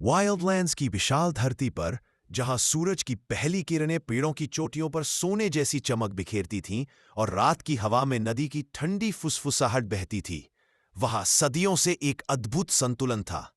वाइल्डलैंड्स की विशाल धरती पर, जहां सूरज की पहली किरणें पेड़ों की चोटियों पर सोने जैसी चमक बिखेरती थीं और रात की हवा में नदी की ठंडी फुसफुसाहट बहती थी, वहां सदियों से एक अद्भुत संतुलन था।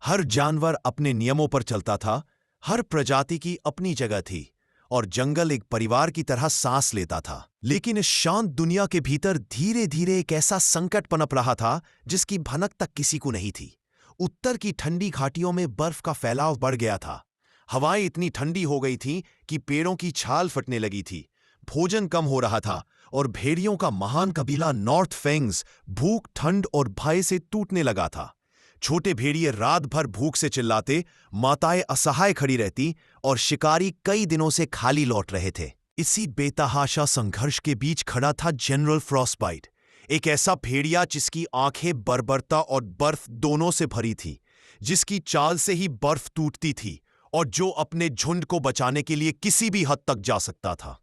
हर जानवर अपने नियमों पर चलता था, हर प्रजाति की अपनी जगह थी, और जंगल एक परिवार की तरह सांस लेता था। लेकिन इस शांत दुनिया के भीतर धीरे धीरे एक ऐसा संकट पनप रहा था जिसकी भनक तक किसी को नहीं थी। उत्तर की ठंडी घाटियों में बर्फ का फैलाव बढ़ गया था। हवाएं इतनी ठंडी हो गई थीं कि पेड़ों की छाल फटने लगी थी। भोजन कम हो रहा था और भेड़ियों का महान कबीला नॉर्थ फेंग्स भूख, ठंड और भय से टूटने लगा था। छोटे भेड़िए रात भर भूख से चिल्लाते, माताएं असहाय खड़ी रहती और शिकारी कई दिनों से खाली लौट रहे थे। इसी बेतहाशा संघर्ष के बीच खड़ा था जनरल फ्रॉस्टबाइट, एक ऐसा भेड़िया जिसकी आंखें बर्बरता और बर्फ दोनों से भरी थी, जिसकी चाल से ही बर्फ टूटती थी और जो अपने झुंड को बचाने के लिए किसी भी हद तक जा सकता था।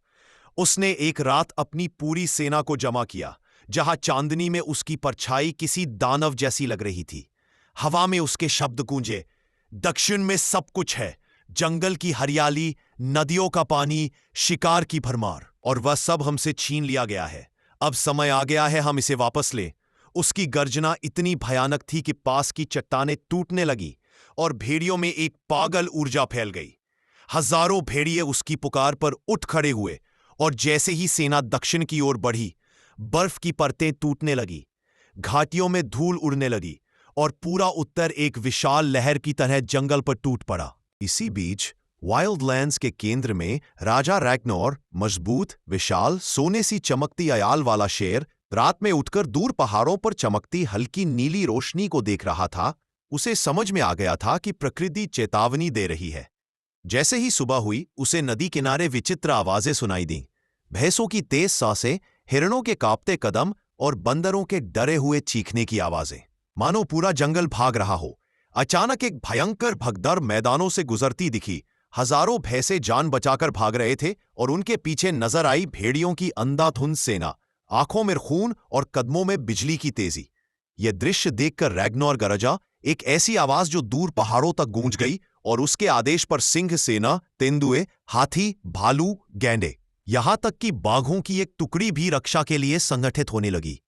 उसने एक रात अपनी पूरी सेना को जमा किया, जहां चांदनी में उसकी परछाई किसी दानव जैसी लग रही थी। हवा में उसके शब्द गूंजे, दक्षिण में सब कुछ है, जंगल की हरियाली, नदियों का पानी, शिकार की भरमार, और वह सब हमसे छीन लिया गया है। अब समय आ गया है हम इसे वापस लें। उसकी गर्जना इतनी भयानक थी कि पास की चट्टानें टूटने लगी और भेड़ियों में एक पागल ऊर्जा फैल गई। हजारों भेड़िए उसकी पुकार पर उठ खड़े हुए और जैसे ही सेना दक्षिण की ओर बढ़ी, बर्फ की परतें टूटने लगी, घाटियों में धूल उड़ने लगी और पूरा उत्तर एक विशाल लहर की तरह जंगल पर टूट पड़ा। इसी बीच वाइल्डलैंड्स के केंद्र में राजा रैग्नोर, मजबूत, विशाल, सोने सी चमकती अयाल वाला शेर, रात में उठकर दूर पहाड़ों पर चमकती हल्की नीली रोशनी को देख रहा था। उसे समझ में आ गया था कि प्रकृति चेतावनी दे रही है। जैसे ही सुबह हुई, उसे नदी किनारे विचित्र आवाजें सुनाई दीं, भैंसों की तेज सांसें, हिरणों के कांपते कदम और बंदरों के डरे हुए चीखने की आवाजें, मानो पूरा जंगल भाग रहा हो। अचानक एक भयंकर भगदड़ मैदानों से गुजरती दिखी। हजारों भैंसे जान बचाकर भाग रहे थे और उनके पीछे नजर आई भेड़ियों की अंधाधुंध सेना, आंखों में खून और कदमों में बिजली की तेजी। यह दृश्य देखकर रैग्नोर गरजा, एक ऐसी आवाज जो दूर पहाड़ों तक गूंज गई, और उसके आदेश पर सिंह सेना, तेंदुए, हाथी, भालू, गैंडे, यहां तक कि बाघों की एक टुकड़ी भी रक्षा के लिए संगठित होने लगी।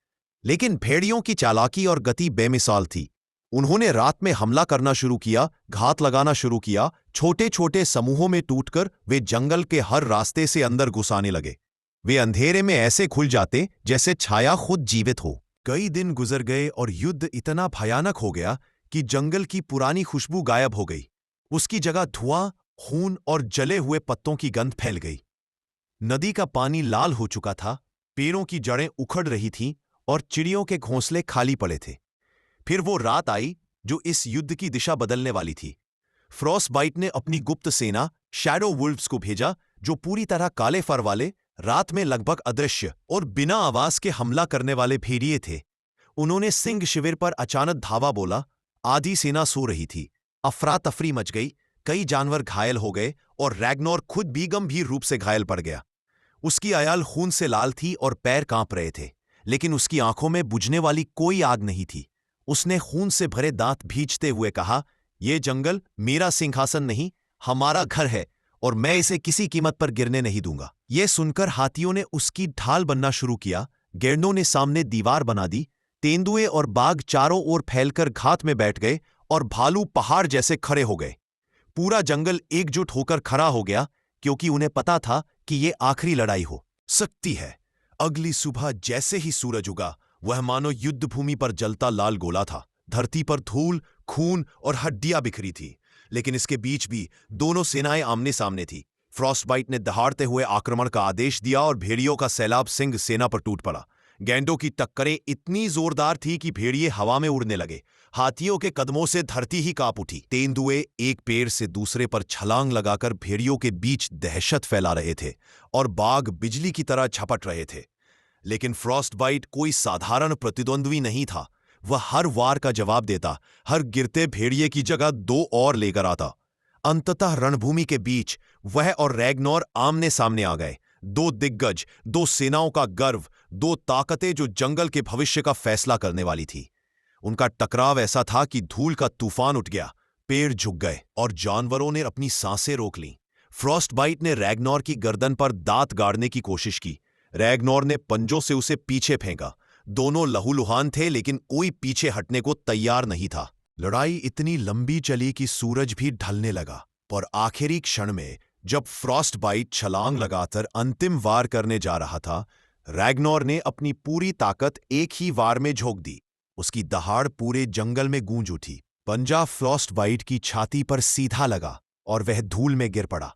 लेकिन भेड़ियों की चालाकी और गति बेमिसाल थी। उन्होंने रात में हमला करना शुरू किया, घात लगाना शुरू किया। छोटे छोटे समूहों में टूटकर वे जंगल के हर रास्ते से अंदर घुस आने लगे। वे अंधेरे में ऐसे खुल जाते जैसे छाया खुद जीवित हो। कई दिन गुजर गए और युद्ध इतना भयानक हो गया कि जंगल की पुरानी खुशबू गायब हो गई। उसकी जगह धुआं, खून और जले हुए पत्तों की गंध फैल गई। नदी का पानी लाल हो चुका था, पेड़ों की जड़ें उखड़ रही थीं और चिड़ियों के घोंसले खाली पड़े थे। फिर वो रात आई जो इस युद्ध की दिशा बदलने वाली थी। फ्रॉस्टबाइट ने अपनी गुप्त सेना शैडो वुल्व्स को भेजा, जो पूरी तरह काले फर वाले, रात में लगभग अदृश्य और बिना आवाज के हमला करने वाले भेड़िए थे। उन्होंने सिंह शिविर पर अचानक धावा बोला। आधी सेना सो रही थी। अफरा तफरी मच गई, कई जानवर घायल हो गए और रैग्नोर खुद भी गंभीर रूप से घायल पड़ गया। उसकी अयाल खून से लाल थी और पैर कांप रहे थे, लेकिन उसकी आंखों में बुझने वाली कोई आग नहीं थी। उसने खून से भरे दांत भींचते हुए कहा, यह जंगल मेरा सिंहासन नहीं, हमारा घर है और मैं इसे किसी कीमत पर गिरने नहीं दूंगा। यह सुनकर हाथियों ने उसकी ढाल बनना शुरू किया, गैंडों ने सामने दीवार बना दी, तेंदुए और बाघ चारों ओर फैलकर घात में बैठ गए और भालू पहाड़ जैसे खड़े हो गए। पूरा जंगल एकजुट होकर खड़ा हो गया, क्योंकि उन्हें पता था कि यह आखिरी लड़ाई हो सकती है। अगली सुबह जैसे ही सूरज उगा, वह मानो युद्ध भूमि पर जलता लाल गोला था। धरती पर धूल, खून और हड्डियां बिखरी थी, लेकिन इसके बीच भी दोनों सेनाएं आमने सामने थी। फ्रॉस्टबाइट ने दहाड़ते हुए आक्रमण का आदेश दिया और भेड़ियों का सैलाब सिंह सेना पर टूट पड़ा। गैंडों की टक्करें इतनी जोरदार थी कि भेड़िए हवा में उड़ने लगे। हाथियों के कदमों से धरती ही कांप उठी। तेंदुए एक पेड़ से दूसरे पर छलांग लगाकर भेड़ियों के बीच दहशत फैला रहे थे और बाघ बिजली की तरह झपट रहे थे। लेकिन फ्रॉस्टबाइट कोई साधारण प्रतिद्वंद्वी नहीं था। वह हर वार का जवाब देता, हर गिरते भेड़िए की जगह दो और लेकर आता। अंततः रणभूमि के बीच वह और रैग्नोर आमने सामने आ गए। दो दिग्गज, दो सेनाओं का गर्व, दो ताकतें जो जंगल के भविष्य का फैसला करने वाली थी। उनका टकराव ऐसा था कि धूल का तूफान उठ गया, पेड़ झुक गए और जानवरों ने अपनी सांसें रोक लीं। फ्रॉस्टबाइट ने रैग्नोर की गर्दन पर दांत गाड़ने की कोशिश की। रैग्नोर ने पंजों से उसे पीछे फेंका। दोनों लहूलुहान थे, लेकिन कोई पीछे हटने को तैयार नहीं था। लड़ाई इतनी लंबी चली कि सूरज भी ढलने लगा, और आखिरी क्षण में जब फ्रॉस्टबाइट छलांग लगाकर अंतिम वार करने जा रहा था, रैग्नोर ने अपनी पूरी ताकत एक ही वार में झोंक दी। उसकी दहाड़ पूरे जंगल में गूंज उठी। पंजा फ्रॉस्टबाइट की छाती पर सीधा लगा और वह धूल में गिर पड़ा।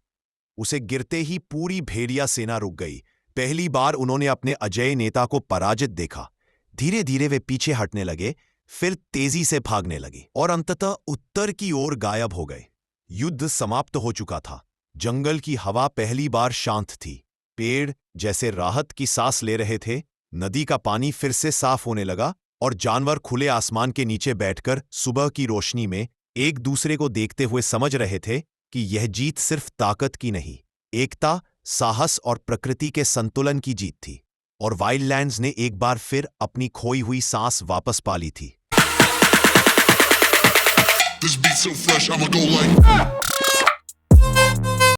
उसे गिरते ही पूरी भेड़िया सेना रुक गई। पहली बार उन्होंने अपने अजेय नेता को पराजित देखा। धीरे धीरे वे पीछे हटने लगे, फिर तेजी से भागने लगे और अंततः उत्तर की ओर गायब हो गए। युद्ध समाप्त हो चुका था। जंगल की हवा पहली बार शांत थी। पेड़ जैसे राहत की सांस ले रहे थे। नदी का पानी फिर से साफ होने लगा और जानवर खुले आसमान के नीचे बैठकर सुबह की रोशनी में एक दूसरे को देखते हुए समझ रहे थे कि यह जीत सिर्फ ताकत की नहीं, एकता, साहस और प्रकृति के संतुलन की जीत थी। और वाइल्डलैंड्स ने एक बार फिर अपनी खोई हुई सांस वापस पा ली थी। This beat so fresh, I'ma go like